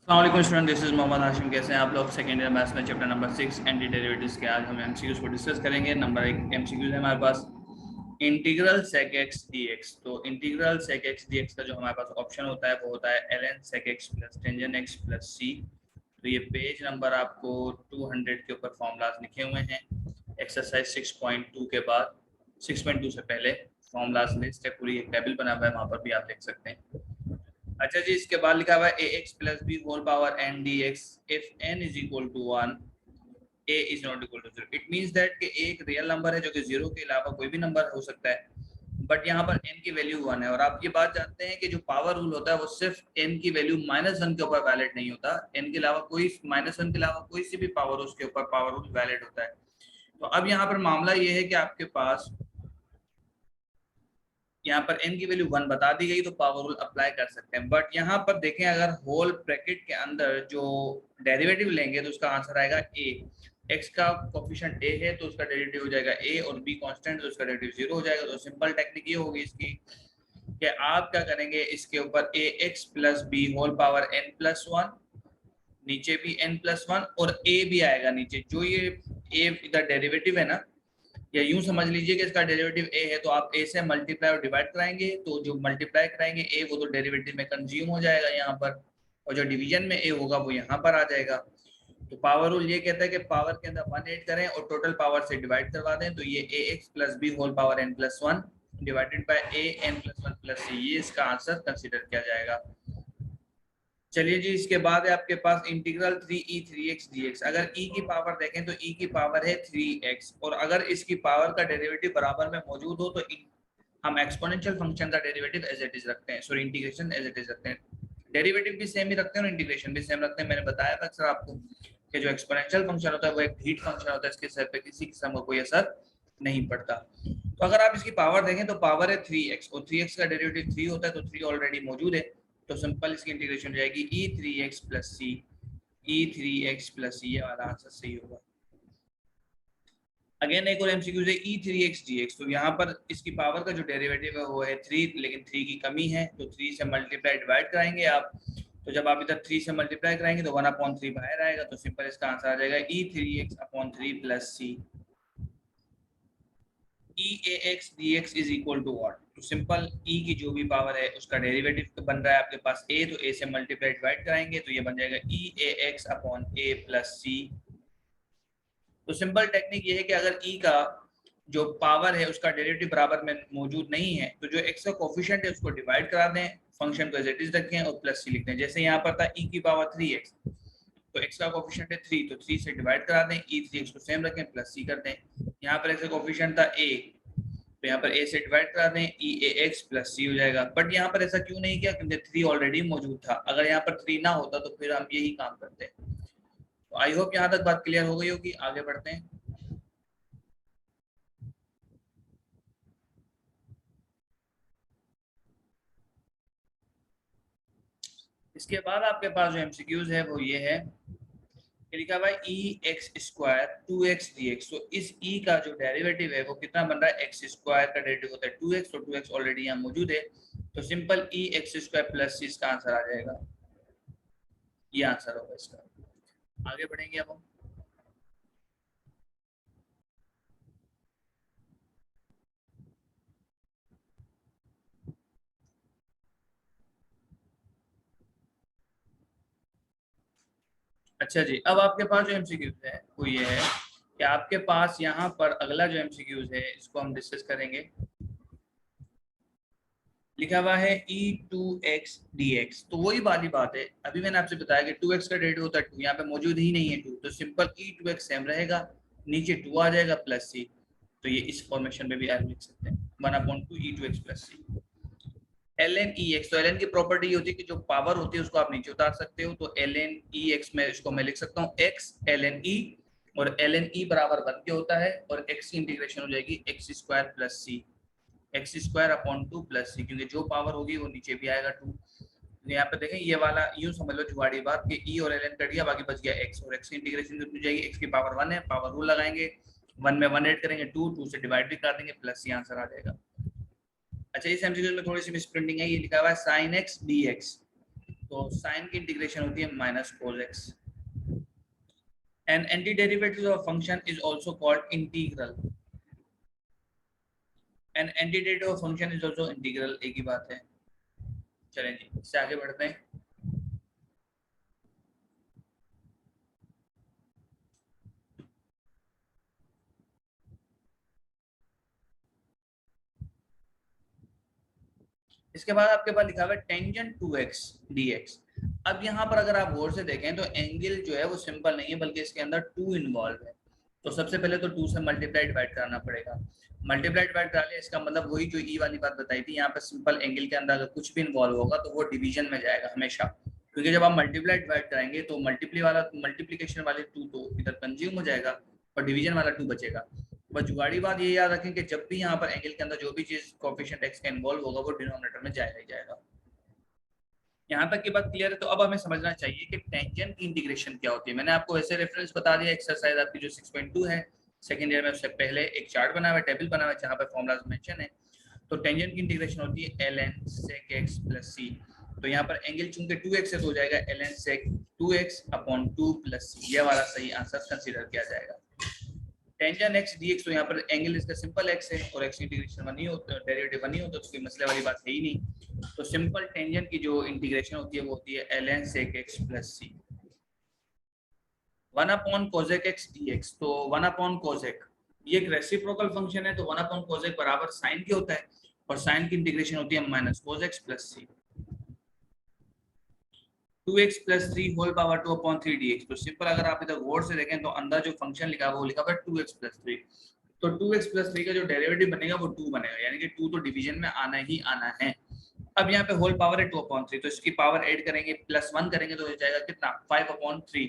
अस्सलाम student, this is Mohammad Hashim. कैसे हैं आप लोग? सेकेंड ईयर मैथ्स में चैप्टर नंबर 6 एंटी डेरिवेटिव्स के आज हम एमसीक्यूज को डिस्कस करेंगे। नंबर 1 एमसीक्यूज है हमारे पास, integral sec x d x. तो integral sec x d x का जो हमारे पास ऑप्शन होता है वो होता है ln sec x plus tangent x plus c. तो ये पेज नंबर आपको 200 के ऊपर फॉर्मूलाज लिखे हुए हैं। एक्सरसाइज 6.2 के बाद 6.2 से पहले फॉर्मूलाज लिस्ट है, पूरी एक टेबल बना हुआ है, वहाँ पर भी आप देख सकते हैं। अच्छा जी, इसके बाद लिखा हुआ है a x plus b whole power n d x if n is equal to 1 a is not equal to 0। It means that कि एक रियल नंबर है जो कि 0 के अलावा कोई भी नंबर हो सकता है, बट यहाँ पर n की वैल्यू 1 है। और आप ये बात जानते हैं कि जो पावर रूल होता है वो सिर्फ n की वैल्यू -1 के ऊपर वैलिड नहीं होता, n के अलावा कोई -1 के अलावा कोई सी भी पावर उसके ऊपर पावर रूल वैलिड होता है। तो अब यहाँ पर मामला ये है कि आपके पास यहाँ पर n की वैल्यू 1 बता दी गई तो पावर रूल अप्लाई कर सकते हैं। बट यहाँ पर देखें, अगर होल ब्रैकेट के अंदर जो डेरिवेटिव लेंगे तो उसका आंसर आएगा a। x का कोफिशिएंट a है तो उसका डेरिवेटिव हो जाएगा a, और b कांस्टेंट तो उसका डेरिवेटिव 0 हो जाएगा। तो सिंपल टेक्निक ये होगी इसकी कि आप क्या करेंगे, इसके ऊपर ax plus b whole power n plus 1, नीचे भी n प्लस 1 और a भी आएगा नीचे। जो ये a इधर डेरिवेटिव है ना, या यूं समझ लीजिए कि इसका डेरिवेटिव a है तो आप a से मल्टीप्लाई और डिवाइड कराएंगे, तो जो मल्टीप्लाई कराएंगे a वो तो डेरिवेटिव में कंज्यूम हो जाएगा यहाँ पर, और जो डिवीजन में a होगा वो यहाँ पर आ जाएगा। तो पावर रूल ये कहता है कि पावर के अंदर 1 ऐड करें और टोटल पावर से डिवाइड करवा दें। तो ये ax plus b whole power n plus 1 divided by a n plus 1 plus c, ये इसका आंसर कंसिडर किया जाएगा। चलिए जी, इसके बाद है आपके पास इंटीग्रल 3e 3x dx। अगर e की पावर देखें तो e की पावर है 3x, और अगर इसकी पावर का डेरिवेटिव बराबर में मौजूद हो तो हम एक्सपोनेंशियल फंक्शन का डेरिवेटिव एज इट इज रखते हैं, sorry integration as it is रखते हैं। डेरिवेटिव भी सेम ही रखते हैं और इंटीग्रेशन भी सेम रखते हैं। मैंने बताया था अक्सर आपको कि जो एक्सपोनेंशियल फंक्शन होता है वो एक हीट फंक्शन होता है, इसके सर पे किसी किस्म का कोई असर नहीं पड़ता। तो अगर आप इसकी पावर देखें तो पावर है 3x, और 3x का डेरिवेटिव 3 होता है तो 3 ऑलरेडी मौजूद है। तो सिंपल इसकी इंटीग्रेशन हो जाएगी e3x प्लस सी, e3x प्लस सी, ये वाला आंसर सही होगा। अगेन एक और एमसीक्यू है e3x dx। तो यहाँ पर इसकी पावर का जो डेरिवेटिव है वो है 3, लेकिन 3 की कमी है तो 3 से मल्टीप्लाई डिवाइड कराएंगे आप। तो जब आप इधर 3 से मल्टीप्लाई कराएंगे तो 1/3 बाहर आएगा, तो सिंपल इसका आंसर आ जाएगा e3x/3 plus C. e(ax) dx is equal to what? तो सिंपल e की जो भी पावर है उसका डेरिवेटिव बन रहा है आपके पास a, तो a से मल्टीप्लाई डिवाइड कराएंगे तो ये बन जाएगा e(ax/a प्लस c। तो सिंपल टेक्निक ये है कि अगर e का जो पावर है उसका डेरिवेटिव बराबर में मौजूद नहीं है तो जो x का कोफिशिएंट है उसको डिवाइड करा दें, फंक्शन को एज इट इज रखें और प्लस c लिख दें। जैसे यहाँ पर था e की पावर 3x, तो x का कोफिशिएंट है 3, तो 3 से डिवाइड करा दें, e3x को सेम रखें प्लस c कर दें। यहाँ पर x का कोफिशिएंट था a, तो यहाँ पर a से डिवाइड करा दें, e(ax प्लस c हो जाएगा। बट यहाँ पर ऐसा क्यों नहीं किया? क्योंकि 3 ऑलरेडी मौजूद था। अगर यहाँ पर 3 ना होता तो फिर हम यही काम करते। तो आई होप यहाँ तक बात क्लियर हो गई होगी। आगे बढ़ते हैं। इसके बाद आपके पास जो एमसीक्यूज है वो ये है, लिखा हुआ है e(x²) 2x dx। तो इस e का जो डेरिवेटिव है वो कितना बन रहा है? x² का डेरिवेटिव होता है 2x, तो 2x ऑलरेडी यहाँ मौजूद है, तो सिंपल e(x² प्लस c इसका आंसर आ जाएगा। ये आंसर होगा इसका। आगे बढ़ेंगे अब हम। अच्छा जी, अब आपके पास जो एमसीक्यूज है वो ये है कि आपके पास यहाँ पर अगला जो एमसीक्यूज है इसको हम डिस्कस करेंगे। लिखा हुआ है e2x dx। तो वही वाली बात है, अभी मैंने आपसे बताया कि 2x का डेरिवेटिव होता है 2, यहाँ पे मौजूद ही नहीं है 2, तो सिंपल e2x सेम रहेगा, नीचे 2 आ जाएगा प्लस c। तो ये इस फॉर्मेशन में भी आप लिख सकते हैं 1/2 e2x plus c। ln ex, तो ln की प्रॉपर्टी होती है कि जो पावर होती है उसको आप नीचे उतार सकते हो। तो ln ex में इसको मैं लिख सकता हूँ x ln e, और ln e बराबर 1 के होता है, और x की इंटीग्रेशन हो जाएगी x² plus c, x²/2 plus c, क्योंकि जो पावर होगी वो नीचे भी आएगा 2। यहाँ पे देखें ये वाला यूं समझ लो जुगाड़ी बात कि e और ln कट गया, बाकी बच गया x, और x की इंटीग्रेशन कितनी जाएगी? x की पावर 1 है, पावर रूल लगाएंगे, 1 में 1 ऐड करेंगे 2, 2 से डिवाइड भी कर देंगे प्लस c, आंसर आ जाएगा। अच्छा, इस एमसीक्यू में थोड़ी सी मिसप्रिंटिंग है, ये लिखा हुआ है sin x dx। तो साइन की इंटीग्रेशन होती है minus cos x. And anti derivative of function is also called integral. And anti derivative of function is also integral, एक ही बात है। चलें जी, इससे आगे बढ़ते हैं। इसके बाद आपके पास लिखा हुआ है टेंजेंट 2x dx। अब यहाँ पर अगर आप गौर से देखें तो एंगल जो है वो सिंपल नहीं है, बल्कि इसके अंदर 2 इन्वॉल्व है। तो सबसे पहले तो 2 से मल्टीप्लाई डिवाइड कराना पड़ेगा। मल्टीप्लाई डिवाइड करा लिया, इसका मतलब वही जो ई वाली बात बताई थी, यहाँ पर सिंपल एंगल के अंदर अगर कुछ भी इन्वॉल्व होगा तो वो डिवीजन में जाएगा हमेशा, क्योंकि जब आप मल्टीप्लाई डिवाइड कराएंगे तो मल्टीप्लीकेशन वाले 2 तो इधर कंज्यूम हो जाएगा और डिवीजन वाला 2 बचेगा। बस जुगाड़ी बात ये याद रखें कि जब भी यहाँ पर एंगल के अंदर जो भी चीज कोएफिशिएंट x का इन्वॉल्व होगा वो डिनोमिनेटर में जाएगा ही जाएगा। यहाँ तक की बात क्लियर है। तो अब हमें समझना चाहिए कि टेंजेंट की इंटीग्रेशन क्या होती है। मैंने आपको ऐसे रेफरेंस बता दिया, एक्सरसाइज आपकी जो 6.2 है सेकंड ईयर में, उससे पहले एक चार्ट बना हुआ है, टेबल बना हुआ है जहाँ पर फॉर्मूलाज मेंशन है। तो टेंजेंट की इंटीग्रेशन होती है ln sec x plus c। तो यहाँ पर एंगल चूंकि 2x है तो हो जाएगा ln sec 2x upon 2 plus c। ये वाला सही आंसर कंसीडर किया जाएगा। टेंजेंट x dx, तो यहाँ पर एंगल इसका सिंपल x है और x इंटीग्रेशन वन ही होता, डेरिवेटिव वन ही होता, तो कोई मसले वाली बात है ही नहीं। तो सिंपल टेंजेंट की जो इंटीग्रेशन होती है वो होती है ln sec x plus c। 1 upon cosec x dx, तो 1 अपॉन cosec ये एक रेसिप्रोकल फंक्शन है, तो 1 अपॉन cosec बराबर साइन के होता है और साइन की इंटीग्रेशन होती है minus cos x plus c। 2x plus 3 whole power 2 upon 3 dx। तो सिंपल अगर आप इधर गौर से देखें तो अंदर जो फंक्शन लिखा हुआ वो लिखा हुआ है 2x प्लस 3। तो 2x प्लस 3 का जो डेरिवेटिव बनेगा वो 2 बनेगा, यानी कि 2 तो डिवीजन में आना ही आना है। अब यहाँ पे होल पावर है 2 अपॉन 3, तो इसकी पावर ऐड करेंगे प्लस 1 करेंगे तो हो जाएगा कितना 5 अपॉन 3।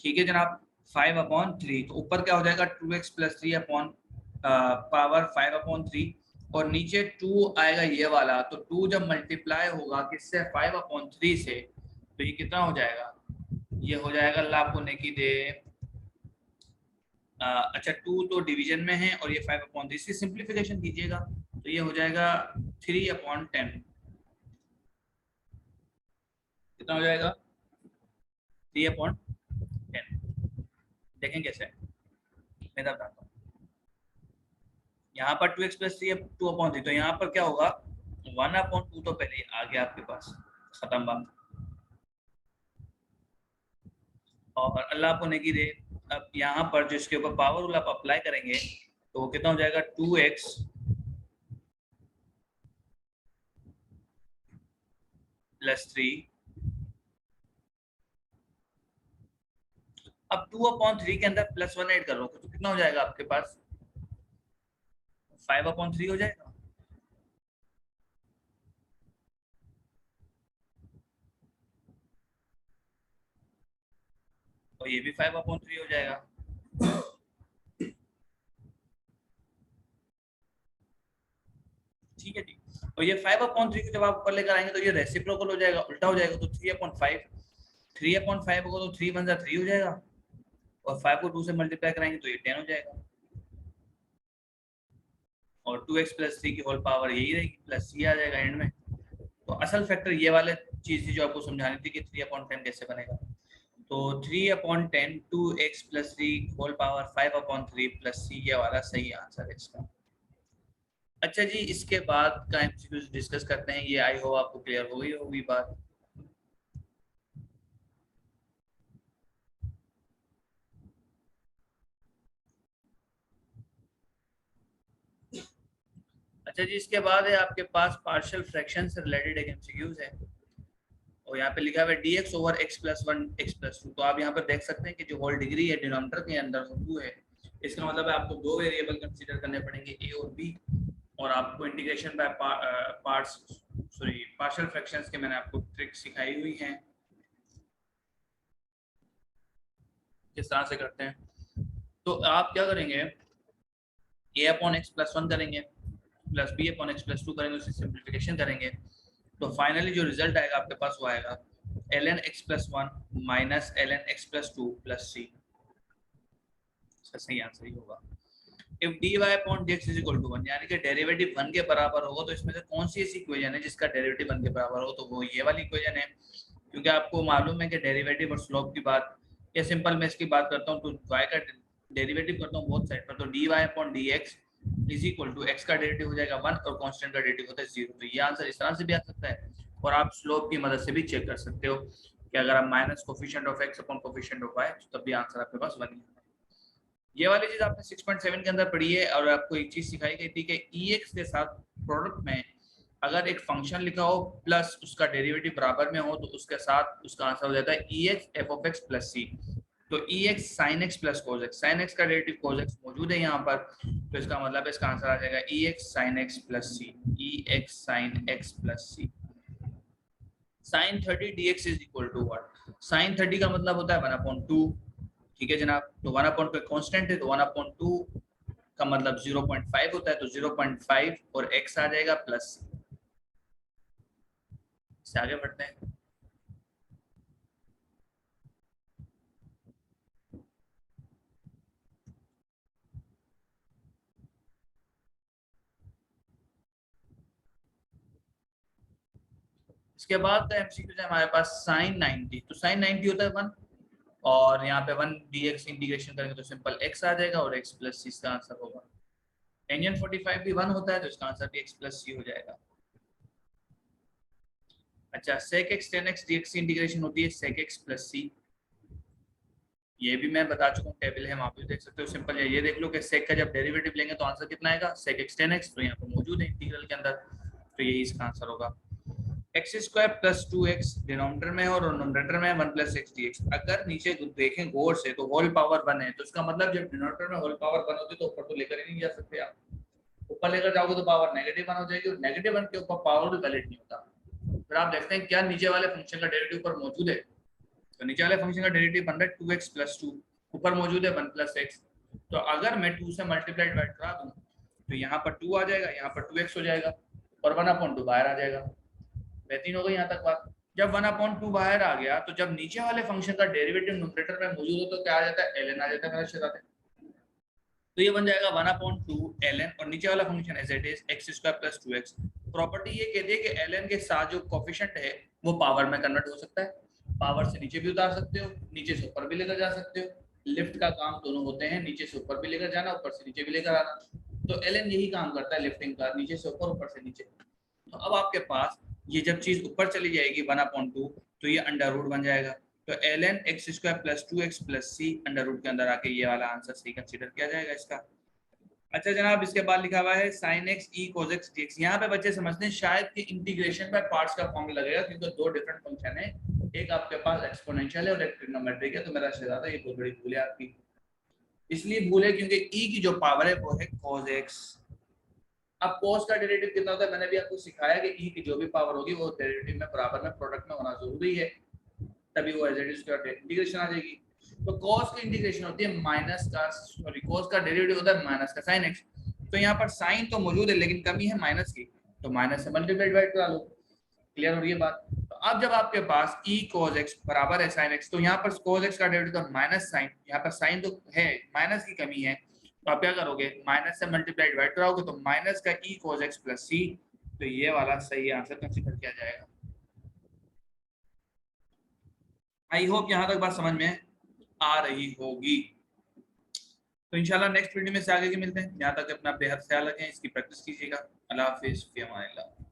ठीक है जनाब, 5 अपॉन 3। तो ऊपर क्या हो जाएगा 2x plus 3 upon power 5 upon 3 और नीचे 2 आएगा ये वाला। तो 2 जब मल्टीप्लाई होगा किससे 5 अपॉन 3 से, तो ये कितना हो जाएगा, ये हो जाएगा अल्लाह आपको नेकी दे। अच्छा 2 तो डिवीजन में है और ये 5 अपॉन 3, इसकी सिंप्लीफिकेशन कीजिएगा तो ये हो जाएगा 3 अपॉन 10। कितना हो जाएगा 3 अपॉन 10। देखें कैसे, मैं बताता हूँ। यहाँ पर 2x प्लस 3 2 अपॉन 3, तो यहाँ पर क्या होगा 1 अपॉन 2 तो पहले आ गया आपके पास, खत्म बात। और अल्लाह आपको नेकी दे, अब यहाँ पर जो इसके ऊपर पावर रूल आप अप्लाई करेंगे तो कितना हो जाएगा 2x प्लस 3। अब 2 अपॉन 3 के अंदर प्लस 1 ऐड करो तो कितना हो जाएगा आपके पास 5 अपॉन 3 हो जाएगा। और ये भी 5 अपॉन 3 हो जाएगा। ठीक है जी। और ये 5 अपॉन 3 को जब आप ऊपर लेकर आएंगे तो ये रेसिप्रोकल हो जाएगा, उल्टा हो जाएगा। तो 3 अपॉन 5, 3 अपॉन 5 होगा तो 3 वन 3 हो जाएगा और 5 को 2 से मल्टीप्लाई कराएंगे तो ये 10 हो जाएगा। और 2x प्लस 3 की होल पावर यही रहेगी, प्लस c आ जाएगा एंड में। तो असल फैक्टर ये वाले चीज थी जो आपको समझानी थी कि 3 अपॉन 10 कैसे बनेगा। तो 3 upon 10 2x plus 3 whole power 5 upon 3 plus c, ये वाला सही आंसर है इसका। अच्छा जी, इसके बाद का एमसीक्यूज डिस्कस करते हैं। ये आई हो आपको क्लियर हो गई होगी बात। अच्छा जी, इसके बाद है आपके पास पार्शियल फ्रैक्शन से रिलेटेड एक एमसीक्यूज है और यहाँ पे लिखा हुआ है dx over x plus 1 x plus 2। तो आप यहाँ पर देख सकते हैं कि जो होल डिग्री है डिनोमिनेटर के अंदर वो 2 है। इसका मतलब है आपको दो वेरिएबल कंसीडर करने पड़ेंगे a और b, और आपको integration by parts sorry partial fractions के मैंने आपको ट्रिक सिखाई हुई है किस तरह से करते हैं। तो आप क्या करेंगे a अपॉन एक्स प्लस 1 करेंगे plus b upon x plus 2 करेंगे, उसकी सिंप्लीफिकेशन करेंगे तो फाइनली जो रिजल्ट आएगा आपके पास वो आएगा ln x plus 1 minus ln x plus 2 plus c। इसका सही आंसर ही होगा। If dy upon dx is equal to 1, यानी कि डेरिवेटिव 1 के बराबर होगा, तो इसमें से कौन सी ऐसी इक्वेशन है जिसका डेरिवेटिव 1 के बराबर हो, तो वो ये वाली इक्वेशन है। क्योंकि आपको मालूम है कि डेरिवेटिव और स्लोप की बात, या सिंपल मैं इसकी बात करता हूँ, तो y का डेरिवेटिव करता हूँ बोथ साइड पर, तो dy upon dx is equal to x का डेरिवेटिव हो जाएगा 1 और कांस्टेंट का डेरिवेटिव होता है 0। तो ये आंसर इस तरह से भी आ सकता है, और आप स्लोप की मदद से भी चेक कर सकते हो कि अगर आप minus coefficient of x upon coefficient of y, तब भी आंसर आपके पास 1 है। ये वाली चीज आपने 6.7 के अंदर पढ़ी है, और आपको एक चीज सिखाई गई थी कि ex के साथ प्रोडक्ट में अगर एक फंक्शन लिखा हो प्लस उसका डेरिवेटिव बराबर में हो, तो उसके साथ उसका आंसर हो जाता है ex f of x plus c। तो ex sin x plus cos x, sin x का डेरिवेटिव cos x मौजूद है यहाँ पर, तो इसका मतलब है इसका आंसर आ जाएगा ex sin x plus c, ex sin x plus c। sin 30 dx is equal to what? sin 30 का मतलब होता है 1/2। ठीक है जनाब, तो 1/2 कांस्टेंट है, तो 1/2 का मतलब 0.5 होता है, तो 0.5 और x आ जाएगा प्लस। इससे आगे बढ़ते हैं। इसके बाद एमसीक्यू है हमारे पास sin 90, तो sin 90 होता है 1, और यहाँ पे 1 dx इंटीग्रेशन करेंगे तो सिंपल x आ जाएगा, और x प्लस c इसका आंसर होगा। टेंजेंट 45 भी 1 होता है, तो इसका आंसर भी x प्लस c हो जाएगा। अच्छा, sec x tan x dx की इंटीग्रेशन होती है sec x प्लस c। ये भी मैं बता चुका हूँ, टेबल है वहाँ पे देख सकते हो। सिंपल है, ये देख लो कि sec का जब डेरिवेटिव लेंगे तो आंसर कितना आएगा, sec x tan x, तो यहाँ पे मौजूद है इंटीग्रल के अंदर, तो यही इसका आंसर होगा। X square plus 2x denominator में है और नोमिनेटर में 1 प्लस एक्स dx। अगर नीचे देखें गौर से तो होल पावर 1 है, तो इसका मतलब जब डिनोमिनेटर में होल पावर 1 होती है तो ऊपर तो लेकर ही नहीं जा सकते आप। ऊपर लेकर जाओगे तो पावर नेगेटिव 1 हो जाएगी, और नेगेटिव 1 के ऊपर पावर भी वैलिड नहीं होता। फिर आप देखते हैं क्या नीचे वाले फंक्शन का डेरिवेटिव ऊपर मौजूद है, तो नीचे वाले फंक्शन का डेरिवेटिव बन रहा है 2x प्लस 2, ऊपर मौजूद है 1 प्लस एक्स। तो अगर मैं 2 से मल्टीप्लाई डिवाइड करा दूं तो यहाँ पर 2 आ जाएगा, यहाँ पर 2x हो जाएगा, और 1/2 बाहर आ जाएगा। बेहतरीन हो गई यहाँ तक बात। जब 1/2 बाहर आ गया, तो जब नीचे वाले फंक्शन का डेरिवेटिव न्यूमरेटर में मौजूद हो तो क्या आ जाता है, ln आ जाता है मेरा शराते। तो ये बन जाएगा 1/2 ln, और नीचे वाला function as it is x square plus 2x। Property ये कहती है कि ln के साथ जो कोफिशिएंट है वो पावर में कन्वर्ट हो सकता है, पावर से नीचे भी उतार सकते हो, नीचे से ऊपर भी लेकर जा सकते हो। लिफ्ट का काम दोनों होते हैं, नीचे से ऊपर भी लेकर जाना, ऊपर से नीचे भी लेकर आना। तो ln यही काम करता है लिफ्टिंग का, नीचे से ऊपर, ऊपर से नीचे। तो अब आपके पास ये जब चीज ऊपर चली जाएगी 1/2, तो ये अंडर रूट बन जाएगा। तो ln x square plus 2x plus c under root के अंदर आके ये वाला आंसर सही कंसीडर किया जाएगा इसका। अच्छा जनाब, इसके बाद लिखा हुआ है sin x e cos x dx। यहाँ पे बच्चे समझते हैं शायद कि इंटीग्रेशन बाय पार्ट्स का फॉर्मूला लगेगा, क्योंकि दो डिफरेंट फंक्शन है, एक आपके पास एक्सपोनेंशियल है और एक ट्रिग्नोमेट्रिक है। तो मेरा शहजादा ये बहुत बड़ी भूल है आपकी, इसलिए भूल है क्योंकि e की जो पावर है वो है cos x। अब cos का डेरिवेटिव कितना होता है, मैंने भी आपको सिखाया कि e की जो भी पावर होगी वो डेरिवेटिव में बराबर में प्रोडक्ट में होना जरूरी है, तभी वो एज इट इज का इंटीग्रेशन आ जाएगी। तो cos की इंटीग्रेशन होती है माइनस का, सॉरी cos का डेरिवेटिव होता है माइनस का sin x। तो यहाँ पर sin तो मौजूद है लेकिन कमी है माइनस की, तो माइनस से मल्टीप्लाई डिवाइड करा लो। क्लियर हो रही है बात? तो अब जब आपके पास e cos x बराबर है sin x, तो यहाँ पर cos x का डेरिवेटिव तो माइनस sin, यहाँ पर sin तो है, माइनस की कमी है, तो आप क्या करोगे, माइनस से मल्टीप्लाई डिवाइड कराओगे, तो माइनस का e cos x plus c। तो ये वाला सही आंसर कंसीडर किया जाएगा। आई होप यहाँ तक बात समझ में आ रही होगी। तो इंशाल्लाह नेक्स्ट वीडियो में से आगे के मिलते हैं। यहाँ तक अपना बेहद ख्याल रखें, इसकी प्रैक्टिस कीजिएगा। अल्लाह हाफिज़, फ़ी अमान अल्लाह।